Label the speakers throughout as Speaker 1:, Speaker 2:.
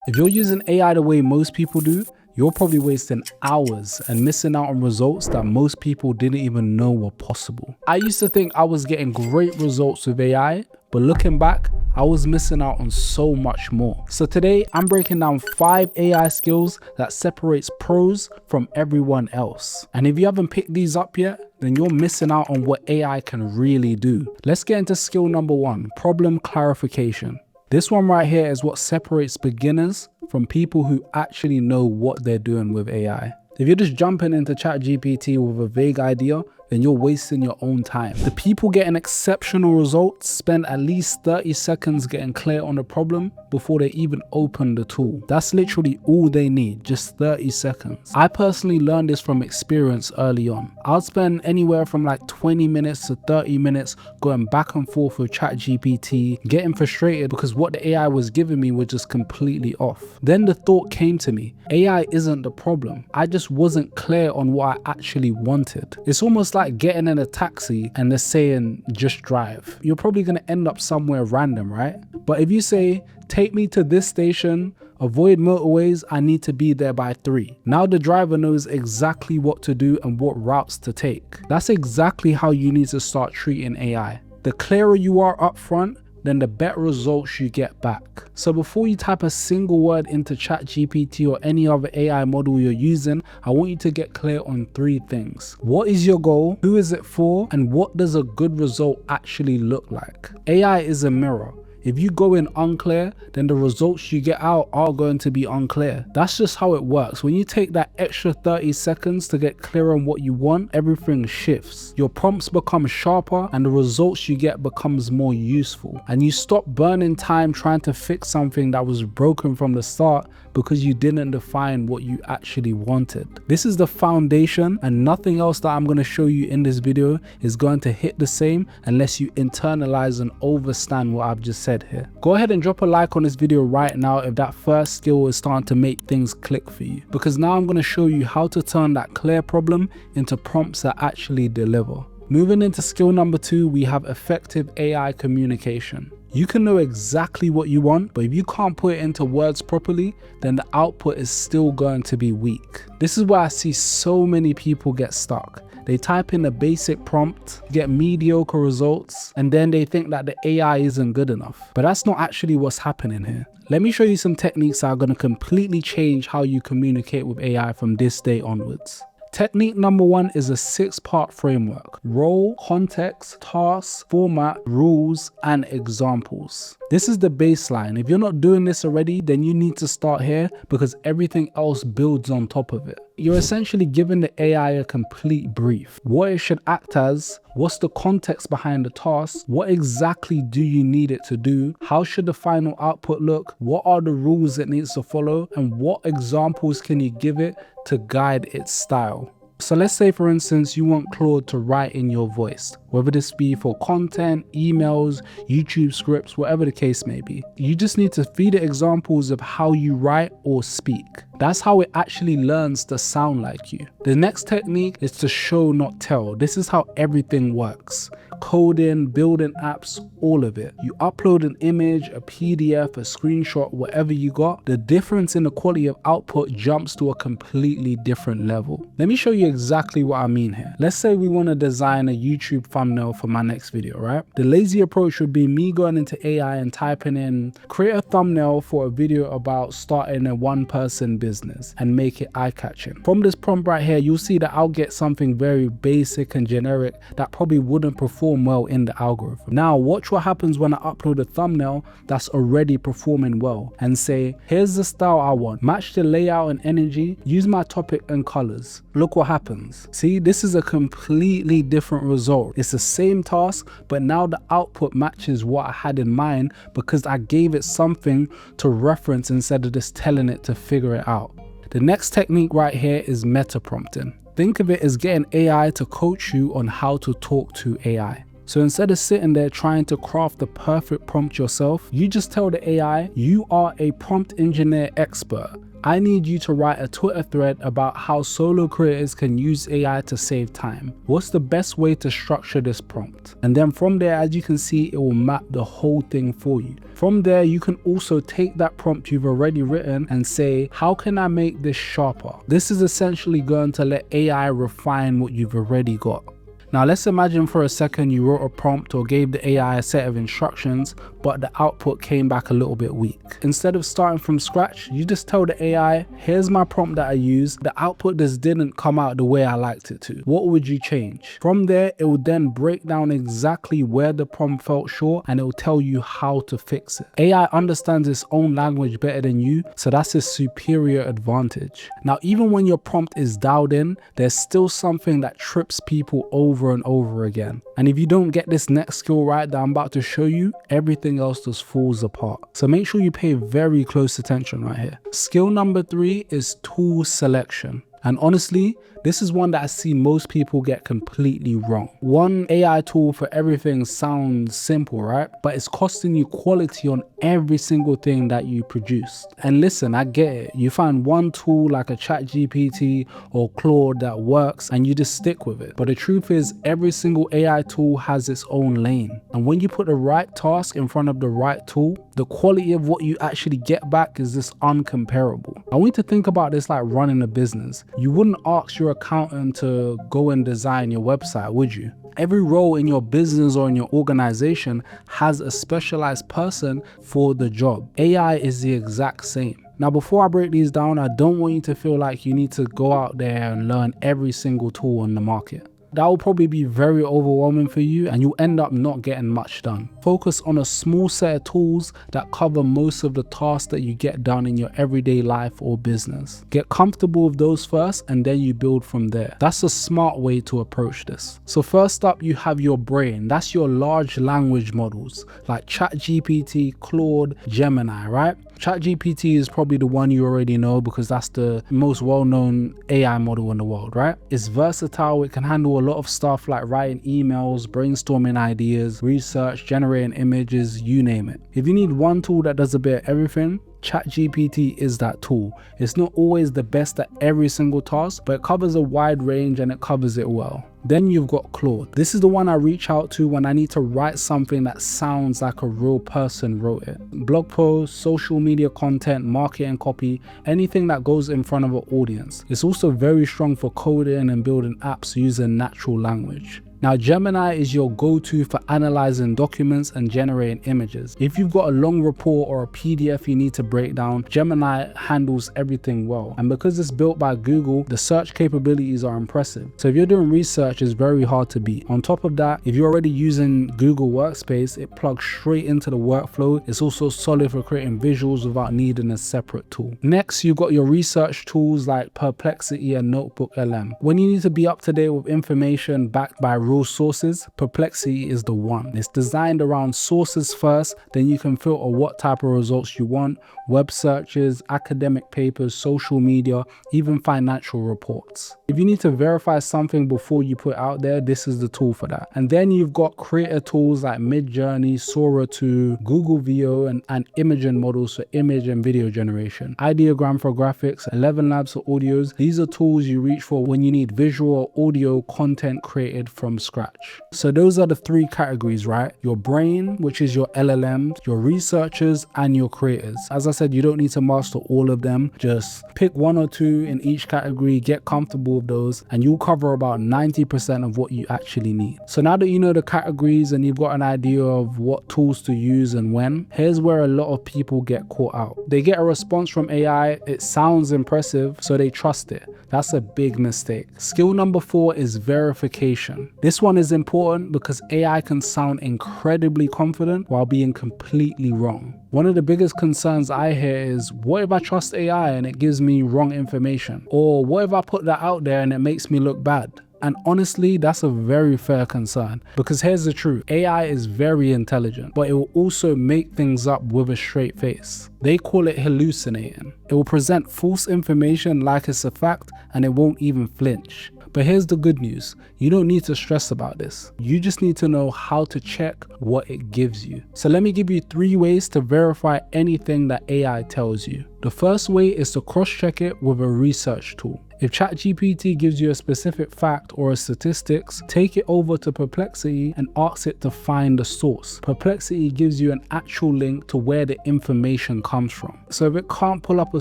Speaker 1: If you're using AI the way most people do, you're probably wasting hours and missing out on results that most people didn't even know were possible. I used to think I was getting great results with AI, but looking back, I was missing out on so much more. So today, I'm breaking down 5 AI skills that separates pros from everyone else. And if you haven't picked these up yet, then you're missing out on what AI can really do. Let's get into skill number 1, problem clarification. This one right here is what separates beginners from people who actually know what they're doing with AI. If you're just jumping into ChatGPT with a vague idea, then you're wasting your own time. The people getting exceptional results spend at least 30 seconds getting clear on the problem before they even open the tool. That's literally all they need, just 30 seconds. I personally learned this from experience early on. I'll spend anywhere from like 20 minutes to 30 minutes going back and forth with ChatGPT, getting frustrated because what the AI was giving me was just completely off. Then the thought came to me, AI isn't the problem. I just wasn't clear on what I actually wanted. It's almost like getting in a taxi and they're saying just drive. You're probably going to end up somewhere random, right? But if you say take me to this station, avoid motorways, I need to be there by 3. Now the driver knows exactly what to do and what routes to take. That's exactly how you need to start treating AI. The clearer you are up front, then the better results you get back. So before you type a single word into ChatGPT or any other AI model you're using, I want you to get clear on 3 things. What is your goal? Who is it for? And what does a good result actually look like? AI is a mirror. If you go in unclear, then the results you get out are going to be unclear. That's just how it works. When you take that extra 30 seconds to get clear on what you want, everything shifts. Your prompts become sharper and the results you get becomes more useful. And you stop burning time trying to fix something that was broken from the start because you didn't define what you actually wanted. This is the foundation, and nothing else that I'm going to show you in this video is going to hit the same unless you internalize and understand what I've just said here. Go ahead and drop a like on this video right now if that first skill is starting to make things click for you, because now I'm going to show you how to turn that clear problem into prompts that actually deliver. Moving into skill number 2, we have effective AI communication. You can know exactly what you want, but if you can't put it into words properly, then the output is still going to be weak. This is where I see so many people get stuck. They type in a basic prompt, get mediocre results, and then they think that the AI isn't good enough. But that's not actually what's happening here. Let me show you some techniques that are going to completely change how you communicate with AI from this day onwards. Technique number 1 is a 6-part framework: role, context, task, format, rules, and examples. This is the baseline. If you're not doing this already, then you need to start here because everything else builds on top of it. You're essentially giving the AI a complete brief. What it should act as, what's the context behind the task, what exactly do you need it to do, how should the final output look, what are the rules it needs to follow, and what examples can you give it to guide its style. So let's say, for instance, you want Claude to write in your voice, whether this be for content, emails, YouTube scripts, whatever the case may be. You just need to feed it examples of how you write or speak. That's how it actually learns to sound like you. The next technique is to show, not tell. This is how everything works. Coding, building apps, all of it. You upload an image, a PDF, a screenshot, whatever you got, the difference in the quality of output jumps to a completely different level. Let me show you exactly what I mean here. Let's say we want to design a YouTube thumbnail for my next video, right? The lazy approach would be me going into AI and typing in, create a thumbnail for a video about starting a 1-person business and make it eye-catching. From this prompt right here, you'll see that I'll get something very basic and generic that probably wouldn't perform well in the algorithm. Now watch what happens when I upload a thumbnail that's already performing well and say, here's the style I want, match the layout and energy, use my topic and colors. Look what happens. See, this is a completely different result. It's the same task, but now the output matches what I had in mind because I gave it something to reference instead of just telling it to figure it out. The next technique right here is meta prompting. Think of it as getting AI to coach you on how to talk to AI. So instead of sitting there trying to craft the perfect prompt yourself, you just tell the AI, you are a prompt engineer expert. I need you to write a Twitter thread about how solo creators can use AI to save time. What's the best way to structure this prompt? And then from there, as you can see, it will map the whole thing for you. From there, you can also take that prompt you've already written and say, how can I make this sharper? This is essentially going to let AI refine what you've already got. Now let's imagine for a second you wrote a prompt or gave the AI a set of instructions, but the output came back a little bit weak. Instead of starting from scratch, you just tell the AI, here's my prompt that I used. The output just didn't come out the way I liked it to. What would you change? From there, it will then break down exactly where the prompt fell short and it will tell you how to fix it. AI understands its own language better than you, so that's a superior advantage. Now, even when your prompt is dialed in, there's still something that trips people over and over again. And if you don't get this next skill right that I'm about to show you, everything else just falls apart. So make sure you pay very close attention right here. Skill number 3 is tool selection. And honestly, this is one that I see most people get completely wrong. One AI tool for everything sounds simple, right? But it's costing you quality on every single thing that you produce. And listen, I get it. You find one tool like a chatgpt or Claude that works and you just stick with it. But the truth is, every single AI tool has its own lane. And when you put the right task in front of the right tool, the quality of what you actually get back is just uncomparable. I want you to think about this like running a business. You wouldn't ask your accountant to go and design your website, would you? Every role in your business or in your organization has a specialized person for the job. AI is the exact same. Now, before I break these down, I don't want you to feel like you need to go out there and learn every single tool on the market. That will probably be very overwhelming for you and you'll end up not getting much done. Focus on a small set of tools that cover most of the tasks that you get done in your everyday life or business. Get comfortable with those first and then you build from there. That's a smart way to approach this. So first up, you have your brain. That's your large language models like ChatGPT, Claude, Gemini, right? ChatGPT is probably the one you already know because that's the most well-known AI model in the world, right? It's versatile. It can handle a lot of stuff like writing emails, brainstorming ideas, research, generating images, you name it. If you need one tool that does a bit of everything, ChatGPT is that tool. It's not always the best at every single task, but it covers a wide range and it covers it well. Then you've got Claude. This is the one I reach out to when I need to write something that sounds like a real person wrote it. Blog posts, social media content, marketing copy, anything that goes in front of an audience. It's also very strong for coding and building apps using natural language. Now, Gemini is your go-to for analyzing documents and generating images. If you've got a long report or a PDF you need to break down, Gemini handles everything well. And because it's built by Google, the search capabilities are impressive. So if you're doing research, it's very hard to beat. On top of that, if you're already using Google Workspace, it plugs straight into the workflow. It's also solid for creating visuals without needing a separate tool. Next, you've got your research tools like Perplexity and Notebook LM. When you need to be up to date with information backed by real sources, Perplexity is the one. It's designed around sources first, then you can filter what type of results you want, web searches, academic papers, social media, even financial reports. If you need to verify something before you put it out there, this is the tool for that. And then you've got creator tools like Midjourney, Sora 2, Google VO, and imaging models for image and video generation. Ideogram for graphics, 11 Labs for audios. These are tools you reach for when you need visual or audio content created from scratch. So those are the 3 categories, right? Your brain, which is your LLMs, your researchers, and your creators. As I said, you don't need to master all of them. Just pick 1 or 2 in each category, get comfortable with those, and you'll cover about 90% of what you actually need. So now that you know the categories and you've got an idea of what tools to use and when, here's where a lot of people get caught out. They get a response from AI, it sounds impressive, so they trust it. That's a big mistake. Skill number 4 is verification. This one is important because AI can sound incredibly confident while being completely wrong. One of the biggest concerns I hear is, what if I trust AI and it gives me wrong information? Or what if I put that out there and it makes me look bad? And honestly, that's a very fair concern, because here's the truth. AI is very intelligent, but it will also make things up with a straight face. They call it hallucinating. It will present false information like it's a fact and it won't even flinch. But here's the good news. You don't need to stress about this. You just need to know how to check what it gives you. So let me give you 3 ways to verify anything that AI tells you. The first way is to cross-check it with a research tool. If ChatGPT gives you a specific fact or a statistics, take it over to Perplexity and ask it to find the source. Perplexity gives you an actual link to where the information comes from. So if it can't pull up a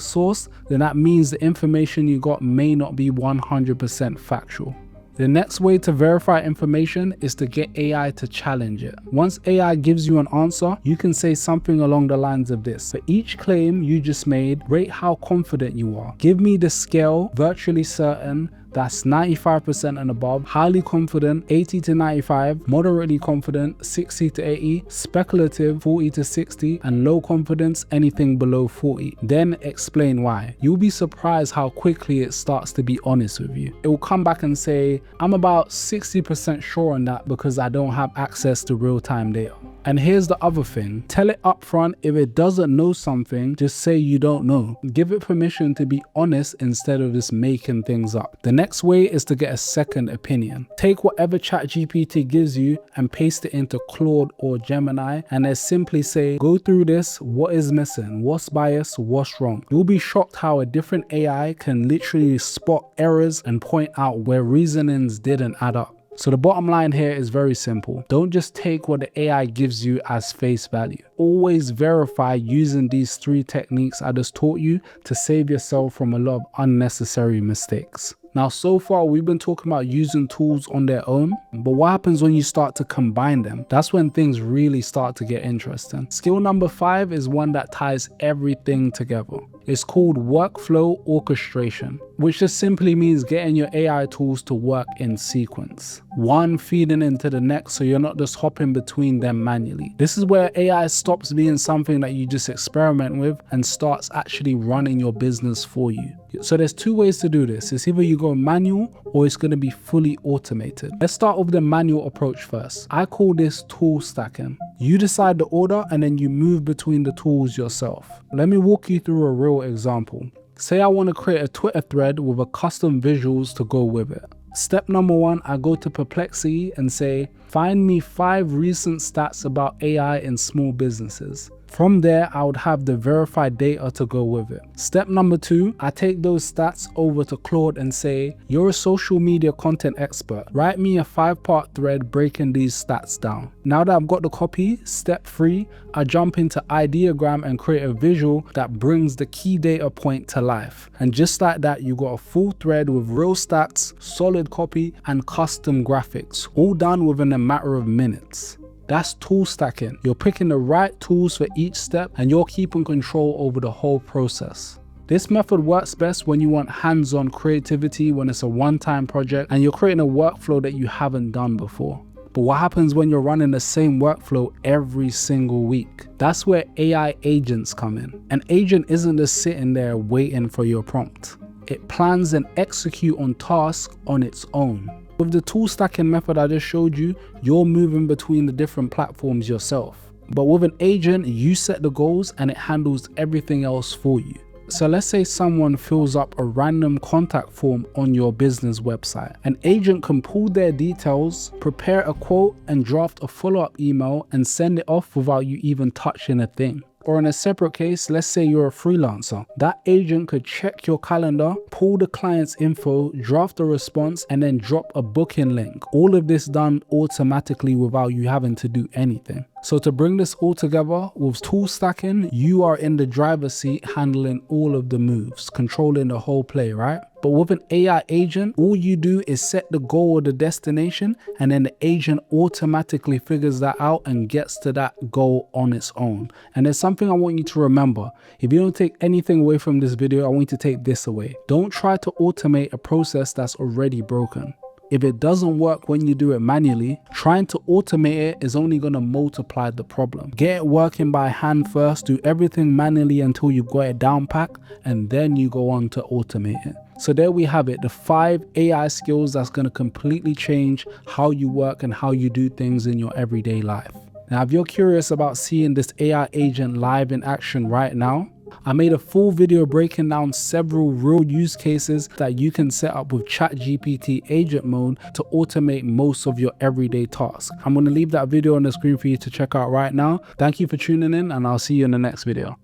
Speaker 1: source, then that means the information you got may not be 100% factual. The next way to verify information is to get AI to challenge it. Once AI gives you an answer, you can say something along the lines of this. For each claim you just made, rate how confident you are. Give me the scale, virtually certain, that's 95% and above, highly confident, 80 to 95, moderately confident, 60 to 80, speculative, 40 to 60, and low confidence, anything below 40. Then explain why. You'll be surprised how quickly it starts to be honest with you. It will come back and say, I'm about 60% sure on that because I don't have access to real-time data. And here's the other thing, tell it up front if it doesn't know something, just say you don't know. Give it permission to be honest instead of just making things up. The next way is to get a second opinion. Take whatever ChatGPT gives you and paste it into Claude or Gemini and then simply say, go through this, what is missing, what's biased, what's wrong. You'll be shocked how a different AI can literally spot errors and point out where reasonings didn't add up. So the bottom line here is very simple. Don't just take what the AI gives you as face value. Always verify using these 3 techniques I just taught you to save yourself from a lot of unnecessary mistakes. Now, so far we've been talking about using tools on their own, but what happens when you start to combine them? That's when things really start to get interesting. Skill number 5 is one that ties everything together. It's called workflow orchestration, which just simply means getting your AI tools to work in sequence, one feeding into the next, so you're not just hopping between them manually. This is where AI stops being something that you just experiment with and starts actually running your business for you. So there's 2 ways to do this. It's either you go manual or it's going to be fully automated. Let's start with the manual approach first. I call this tool stacking. You decide the order and then you move between the tools yourself. Let me walk you through a real example. Say I want to create a Twitter thread with a custom visuals to go with it. Step number 1, I go to Perplexity and say, find me 5 recent stats about AI in small businesses. From there, I would have the verified data to go with it. Step number 2, I take those stats over to Claude and say, you're a social media content expert. Write me a 5-part thread breaking these stats down. Now that I've got the copy, step 3, I jump into Ideogram and create a visual that brings the key data point to life. And just like that, you got a full thread with real stats, solid copy, and custom graphics, all done within a matter of minutes. That's tool stacking. You're picking the right tools for each step and you're keeping control over the whole process. This method works best when you want hands-on creativity, when it's a one-time project and you're creating a workflow that you haven't done before. But what happens when you're running the same workflow every single week? That's where AI agents come in. An agent isn't just sitting there waiting for your prompt. It plans and executes on tasks on its own. With the tool stacking method I just showed you, you're moving between the different platforms yourself. But with an agent, you set the goals and it handles everything else for you. So let's say someone fills up a random contact form on your business website. An agent can pull their details, prepare a quote, and draft a follow-up email and send it off without you even touching a thing. Or in a separate case, let's say you're a freelancer. That agent could check your calendar, pull the client's info, draft a response, and then drop a booking link. All of this done automatically without you having to do anything. So to bring this all together with tool stacking, you are in the driver's seat handling all of the moves, controlling the whole play, right? But with an AI agent, all you do is set the goal or the destination, and then the agent automatically figures that out and gets to that goal on its own. And there's something I want you to remember. If you don't take anything away from this video, I want you to take this away. Don't try to automate a process that's already broken. If it doesn't work when you do it manually, trying to automate it is only going to multiply the problem. Get it working by hand first, do everything manually until you've got it down pat, and then you go on to automate it. So there we have it, the 5 AI skills that's going to completely change how you work and how you do things in your everyday life. Now, if you're curious about seeing this AI agent live in action right now, I made a full video breaking down several real use cases that you can set up with ChatGPT agent mode to automate most of your everyday tasks. I'm going to leave that video on the screen for you to check out right now. Thank you for tuning in, and I'll see you in the next video.